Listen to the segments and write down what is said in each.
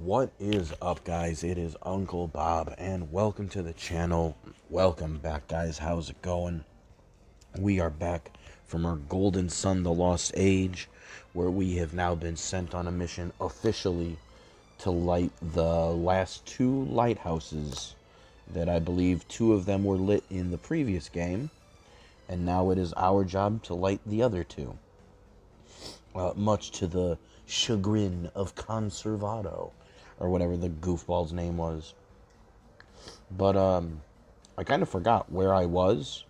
What is up, guys? It is Uncle Bob, and welcome to the channel. Welcome back, guys. How's it going? We are back from our Golden Sun, the Lost Age, where we have now been sent on a mission officially to light the last two lighthouses that I believe two of them were lit in the previous game, and now it is our job to light the other two. Much to the chagrin of Conservato, or whatever the goofball's name was. But, I kind of forgot where I was.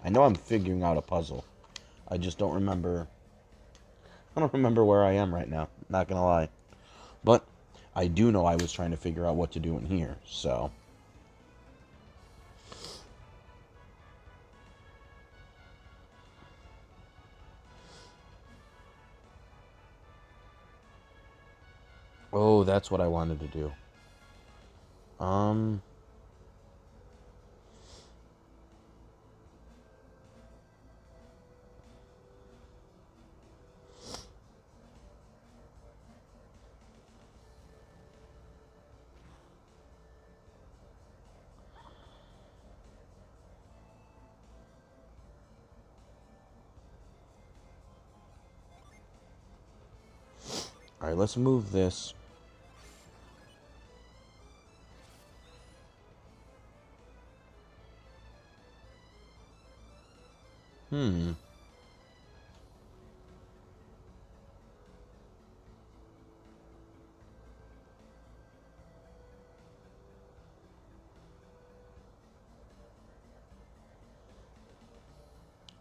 I know I'm figuring out a puzzle. I just don't remember. I don't remember where I am right now. Not gonna lie. But I do know I was trying to figure out what to do in here, so. Oh, that's what I wanted to do. Um. Alright, let's move this. Hmm.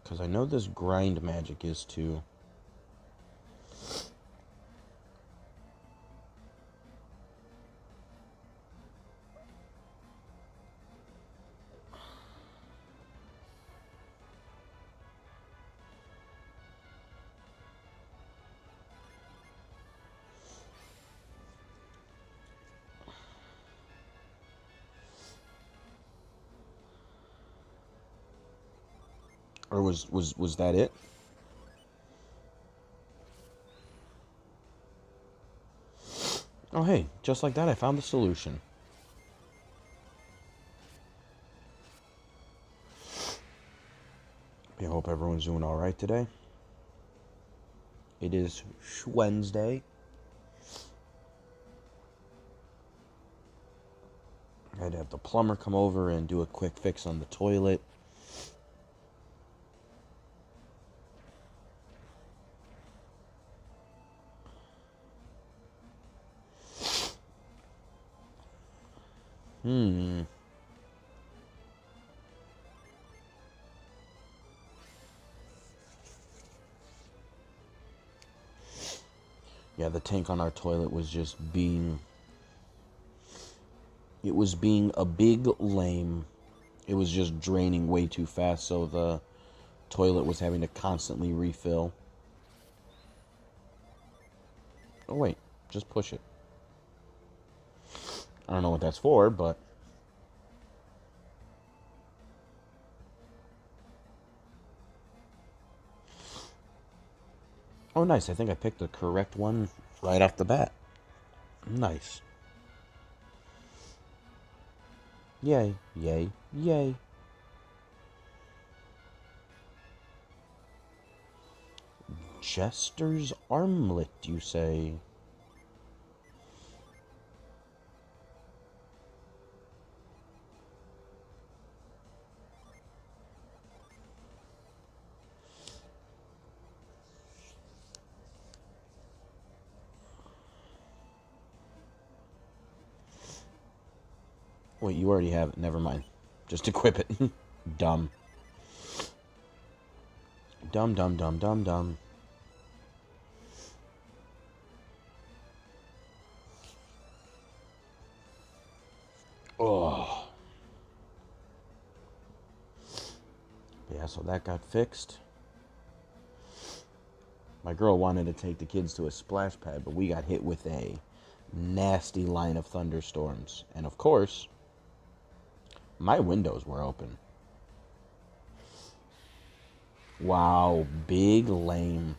Because I know this grind magic is too. Or was that it? Oh, hey, just like that, I found the solution. I hope everyone's doing all right today. It is Wednesday. I had to have the plumber come over and do a quick fix on the toilet. Yeah, the tank on our toilet was just being... It was being a big lame. It was just draining way too fast, so the toilet was having to constantly refill. Oh, wait. Just push it. I don't know what that's for, but... Oh, nice. I think I picked the correct one right off the bat. Nice. Yay, yay, yay. Jester's armlet, you say? Wait, you already have it. Never mind. Just equip it. Dumb. Dumb, dumb, dumb, dumb, dumb. Oh. Yeah, so that got fixed. My girl wanted to take the kids to a splash pad, but we got hit with a nasty line of thunderstorms. And of course, my windows were open. Wow, big lame.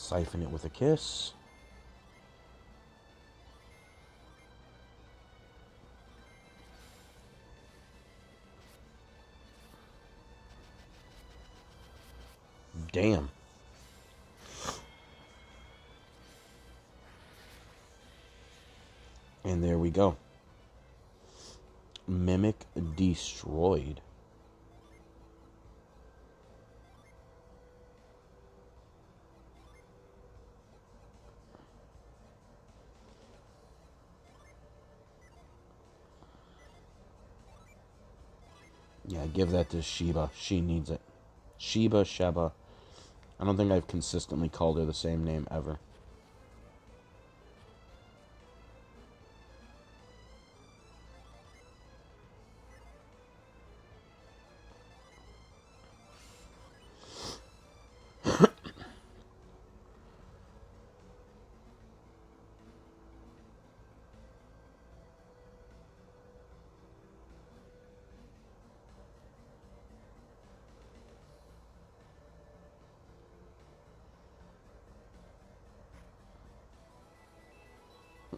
Siphon it with a kiss. Damn. And there we go. Mimic destroyed. Yeah, give that to Sheba. She needs it. Sheba. I don't think I've consistently called her the same name ever.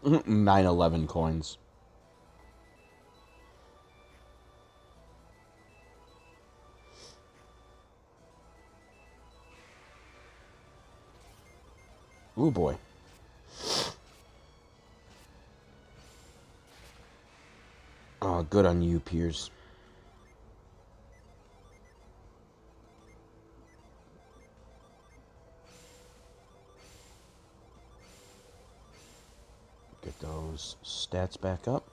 $9.11 coins. Ooh, boy. Oh, good on you, Piers. Get those stats back up.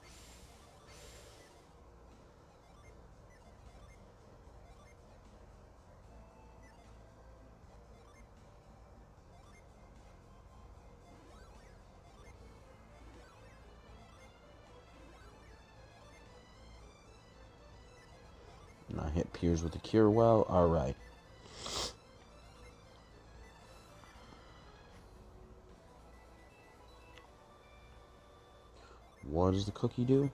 And I hit Piers with the cure well. Alright. What does the cookie do?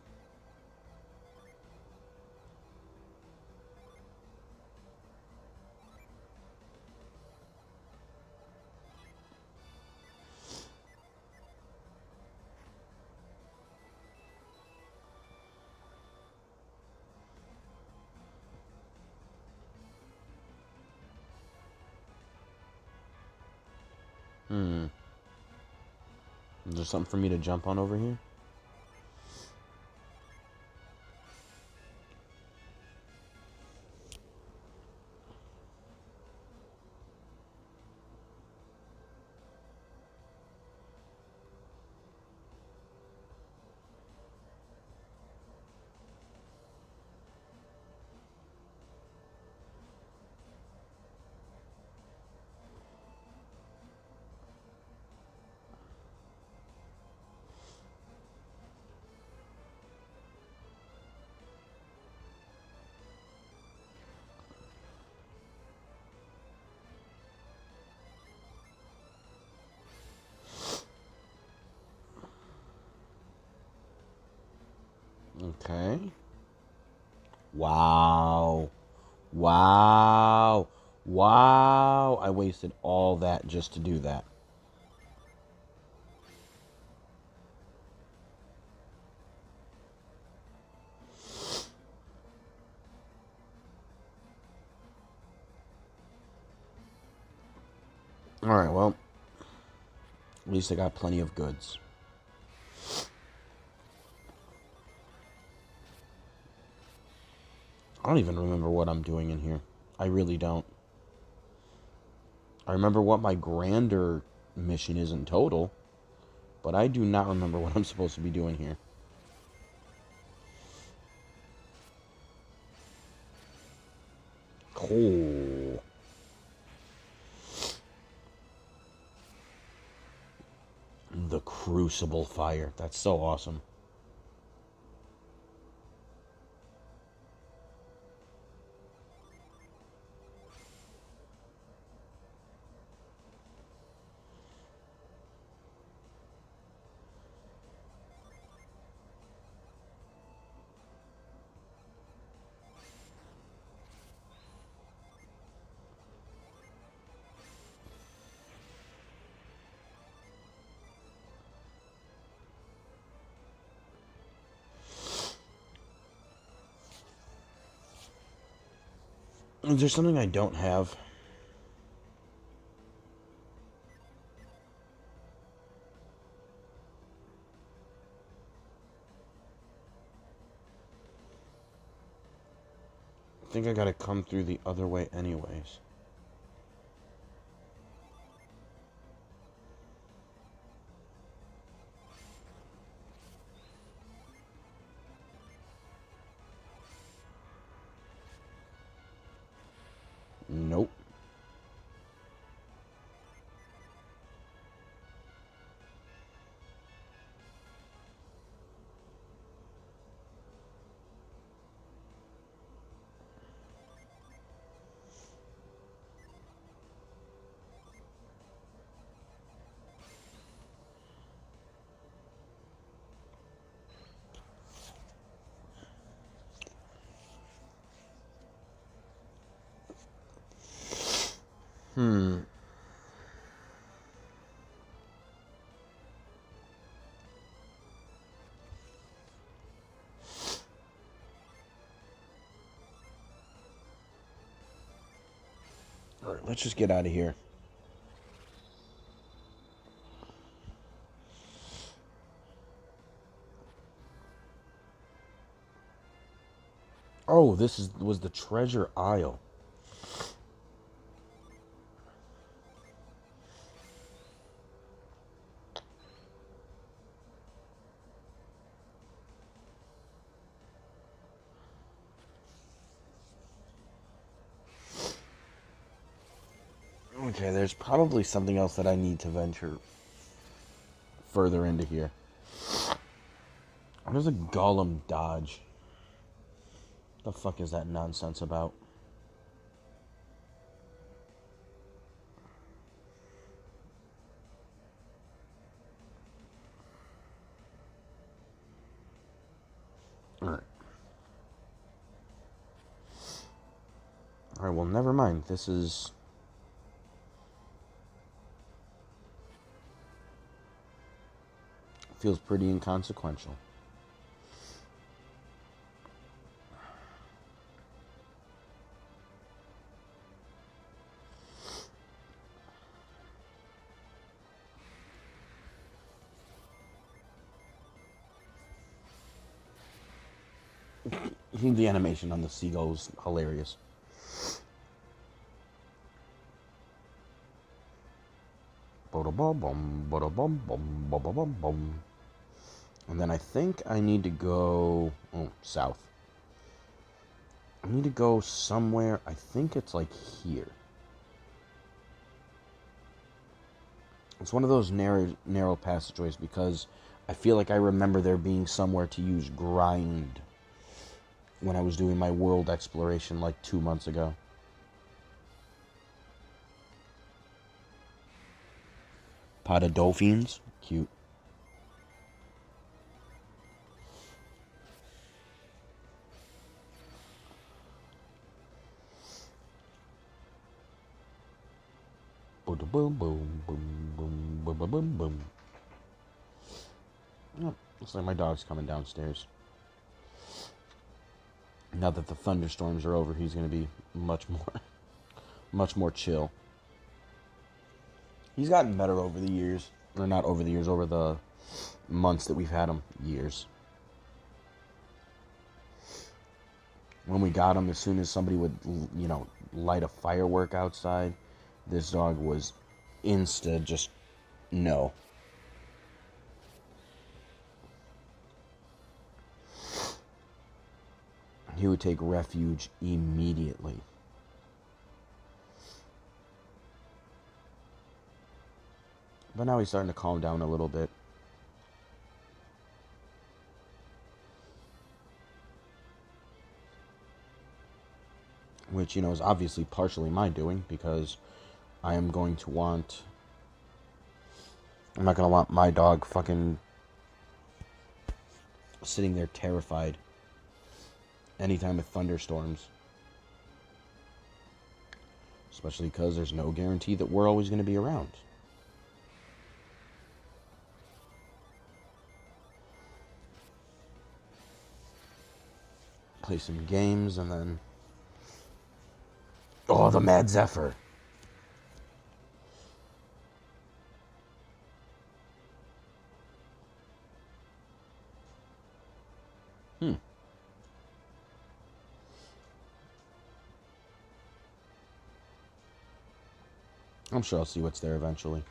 Is there something for me to jump on over here? Okay. Wow. Wow. Wow. I wasted all that just to do that. Alright, well. At least I got plenty of goods. I don't even remember what I'm doing in here. I really don't. I remember what my grander mission is in total, but I do not remember what I'm supposed to be doing here. Cool. The Crucible Fire. That's so awesome. Is there something I don't have? I think I gotta come through the other way anyways. Nope. Alright, let's just get out of here. Oh, was the treasure aisle. Okay, there's probably something else that I need to venture further into here. What is a golem dodge? What the fuck is that nonsense about? Alright. Alright, well, never mind. This is... feels pretty inconsequential. The animation on the seagull is hilarious. And then I think I need to go south. I need to go somewhere. I think it's like here. It's one of those narrow passageways because I feel like I remember there being somewhere to use grind when I was doing my world exploration like 2 months ago. Pot of dolphins. Cute. Boom, boom, boom, boom, boom, boom, boom, boom, boom. Oh, looks like my dog's coming downstairs. Now that the thunderstorms are over, he's going to be much more chill. He's gotten better over the years. Or not over the years, over the months that we've had him. Years. When we got him, as soon as somebody would, light a firework outside, this dog was just no. He would take refuge immediately. But now he's starting to calm down a little bit. Which, is obviously partially my doing, because I'm not going to want my dog fucking sitting there terrified anytime with thunderstorms. Especially because there's no guarantee that we're always going to be around. Play some games and then the Mad Zephyr. I'm sure I'll see what's there eventually.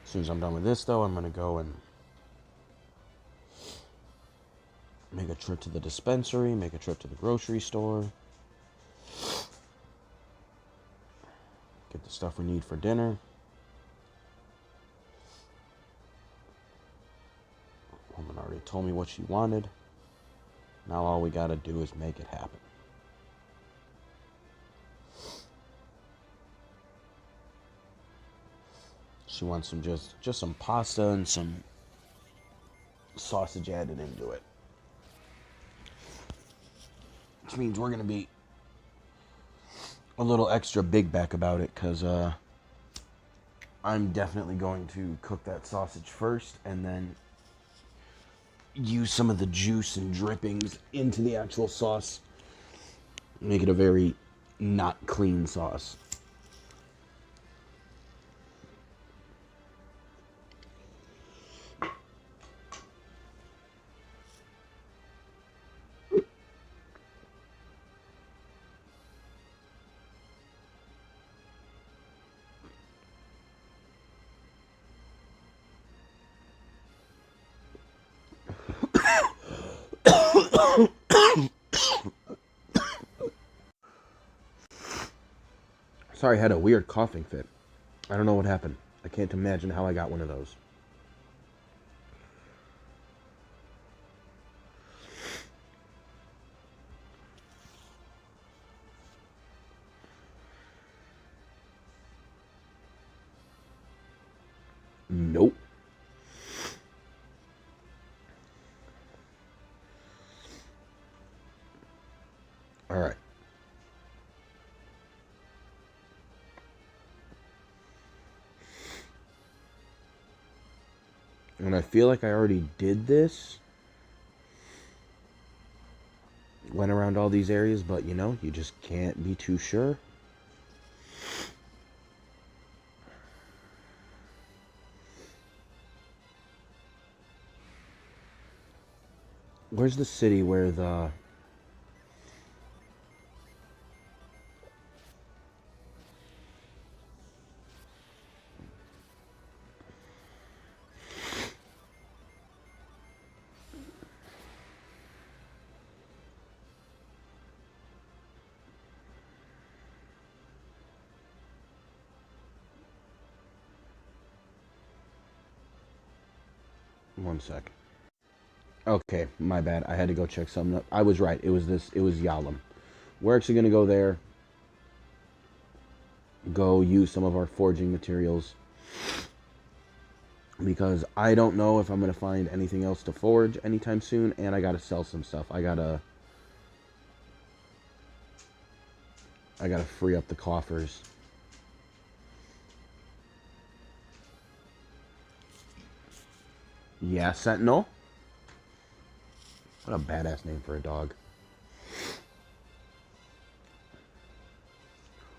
As soon as I'm done with this, though, I'm going to go and make a trip to the dispensary, make a trip to the grocery store, get the stuff we need for dinner. Woman already told me what she wanted. Now all we got to do is make it happen. She wants some just some pasta and some sausage added into it. Which means we're going to be a little extra big back about it, because I'm definitely going to cook that sausage first and then use some of the juice and drippings into the actual sauce. Make it a very not clean sauce. Sorry, I had a weird coughing fit. I don't know what happened. I can't imagine how I got one of those. Nope. All right. And I feel like I already did this. Went around all these areas, but you know, you just can't be too sure. Where's the city where the... One sec. Okay, my bad. I had to go check something up. I was right. It was this. It was Yalom. We're actually going to go there. Go use some of our forging materials. Because I don't know if I'm going to find anything else to forge anytime soon. And I got to sell some stuff. I got to free up the coffers. Yeah, Sentinel. What a badass name for a dog.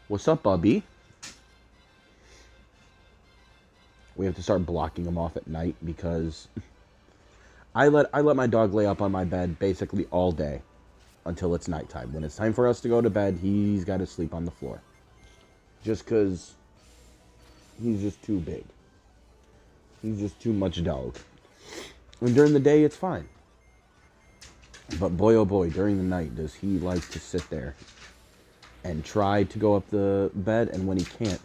What's up, Bubby? We have to start blocking him off at night because I let my dog lay up on my bed basically all day until it's nighttime. When it's time for us to go to bed, he's got to sleep on the floor. Just because he's just too big. He's just too much dog. And during the day, it's fine. But boy, oh boy, during the night, does he like to sit there and try to go up the bed, and when he can't,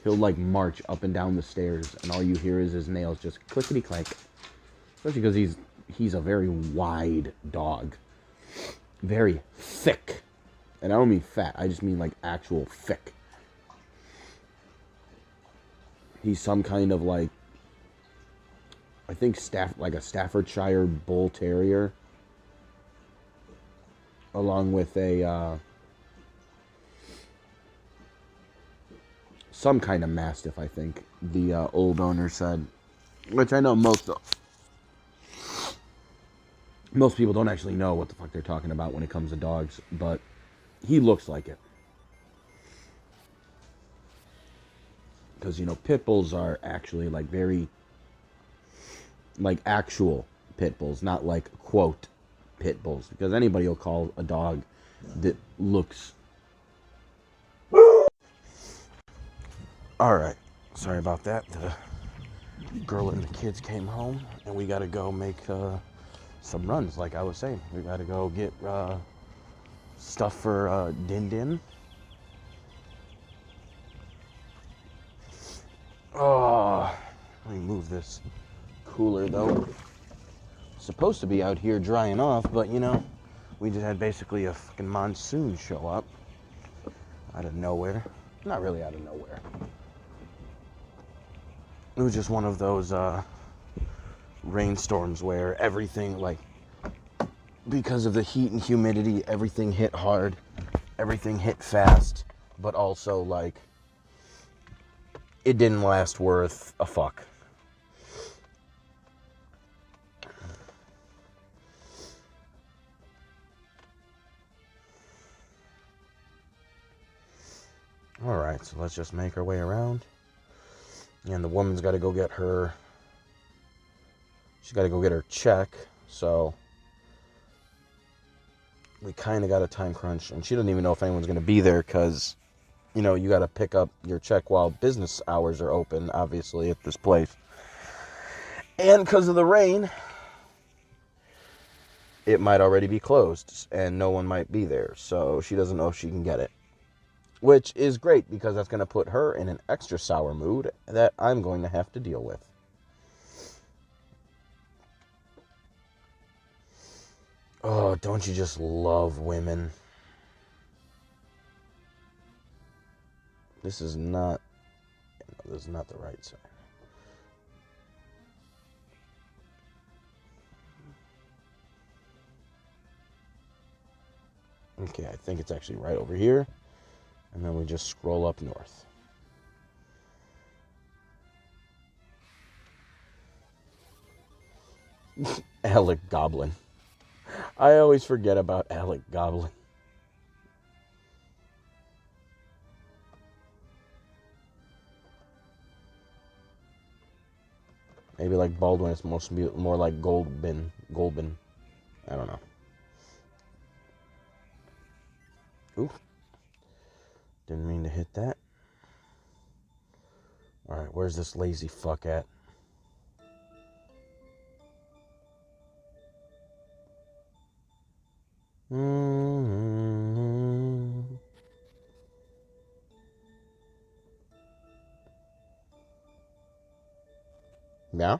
he'll like march up and down the stairs, and all you hear is his nails just clickety clank. Especially because he's a very wide dog. Very thick. And I don't mean fat, I just mean like actual thick. He's some kind of like think like a Staffordshire Bull Terrier, along with a some kind of Mastiff. I think the old owner said, which I know most people don't actually know what the fuck they're talking about when it comes to dogs, but he looks like it. Because, you know, pit bulls are actually like very, like actual pit bulls, not like quote pit bulls. Because anybody will call a dog that looks. Alright, sorry about that. The girl and the kids came home, and we gotta go make some runs, like I was saying. We gotta go get stuff for Din Din. Oh, let me move this cooler though. Supposed to be out here drying off, but you know, we just had basically a fucking monsoon show up out of nowhere. Not really out of nowhere. It was just one of those rainstorms where everything, like, because of the heat and humidity, everything hit hard, everything hit fast, but also, like, it didn't last worth a fuck. Alright, so let's just make our way around. And the woman's got to go get her... She's got to go get her check, so... We kind of got a time crunch, and she doesn't even know if anyone's going to be there, because, you know, you got to pick up your check while business hours are open, obviously, at this place. And because of the rain, it might already be closed, and no one might be there, so she doesn't know if she can get it. Which is great, because that's going to put her in an extra sour mood that I'm going to have to deal with. Oh, don't you just love women? This is not... No, this is not the right side. Okay, I think it's actually right over here. And then we just scroll up north. Alec Goblin. I always forget about Alec Goblin. Maybe like Baldwin, it's more like Goldbin. I don't know. Ooh. Didn't mean to hit that. Alright, where's this lazy fuck at? Yeah?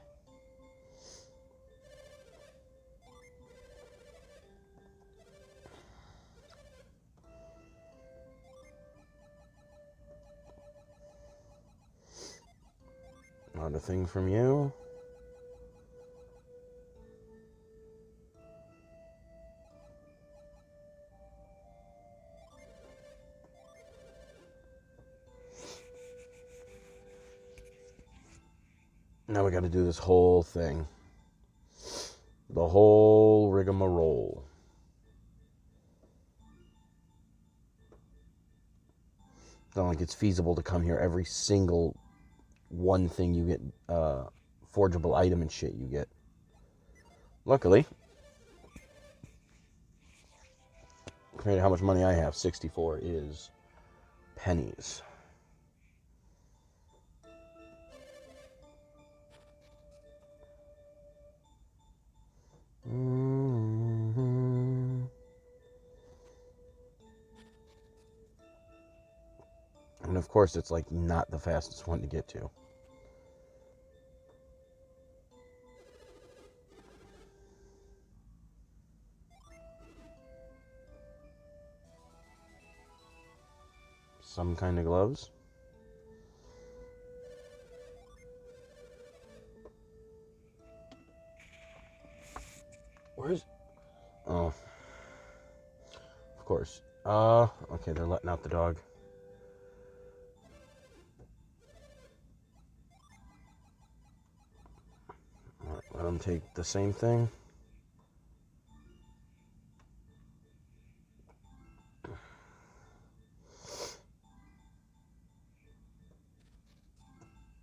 Not a thing from you. Now we got to do this whole thing. The whole rigmarole. It's not like it's feasible to come here every single one thing you get, forgeable item and shit you get. Luckily, compared to how much money I have, 64 is pennies. And of course, it's like not the fastest one to get to. Some kind of gloves. Where's... Oh. Of course. Okay, they're letting out the dog. Alright, let them take the same thing.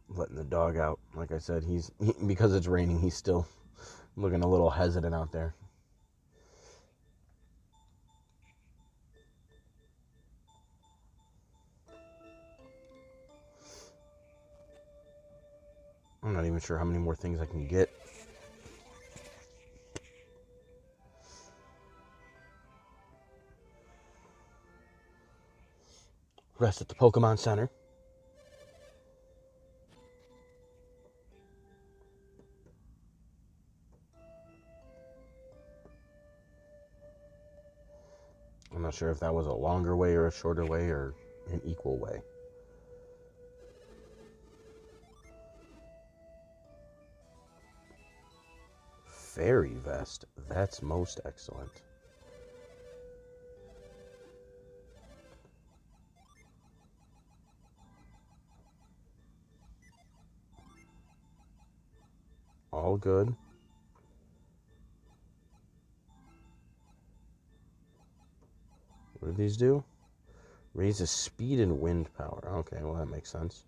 Letting the dog out. Like I said, because it's raining, he's still looking a little hesitant out there. I'm not even sure how many more things I can get. Rest at the Pokemon Center. I'm not sure if that was a longer way or a shorter way or an equal way. Fairy vest. That's most excellent. All good. What do these do? Raises speed and wind power. Okay, well that makes sense.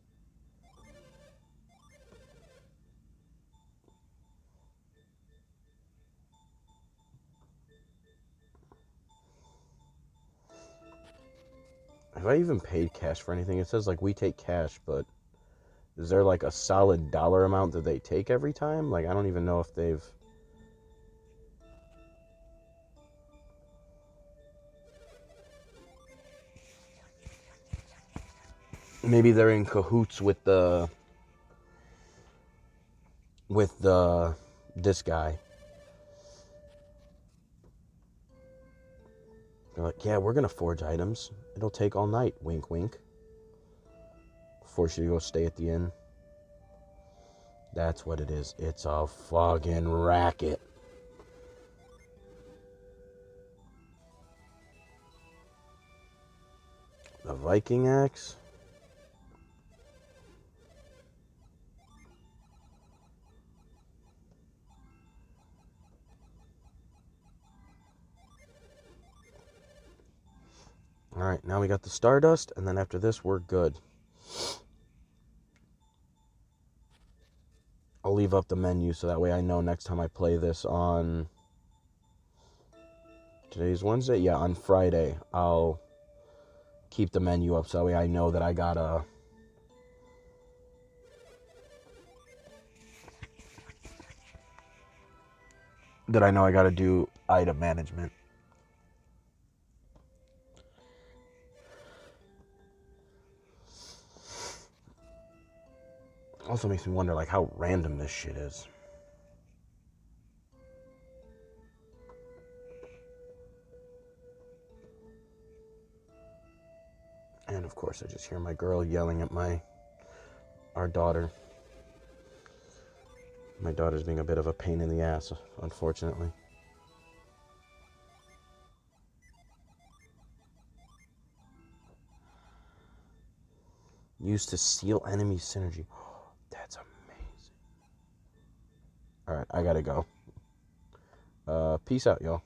Have I even paid cash for anything? It says like we take cash, but is there like a solid dollar amount that they take every time? Like I don't even know if they've... Maybe they're in cahoots with this guy. They're like, yeah, we're gonna forge items. It'll take all night. Wink, wink. Force you to go stay at the inn. That's what it is. It's a fucking racket. The Viking axe. Alright, now we got the Stardust, and then after this, we're good. I'll leave up the menu so that way I know next time I play this on... Today's Wednesday? Yeah, on Friday, I'll keep the menu up so that way I know that I gotta... That I know I gotta do item management. Also makes me wonder like how random this shit is. And of course I just hear my girl yelling at our daughter. My daughter's being a bit of a pain in the ass, unfortunately. Used to seal enemy synergy. That's amazing. Alright, I gotta go. Peace out, y'all.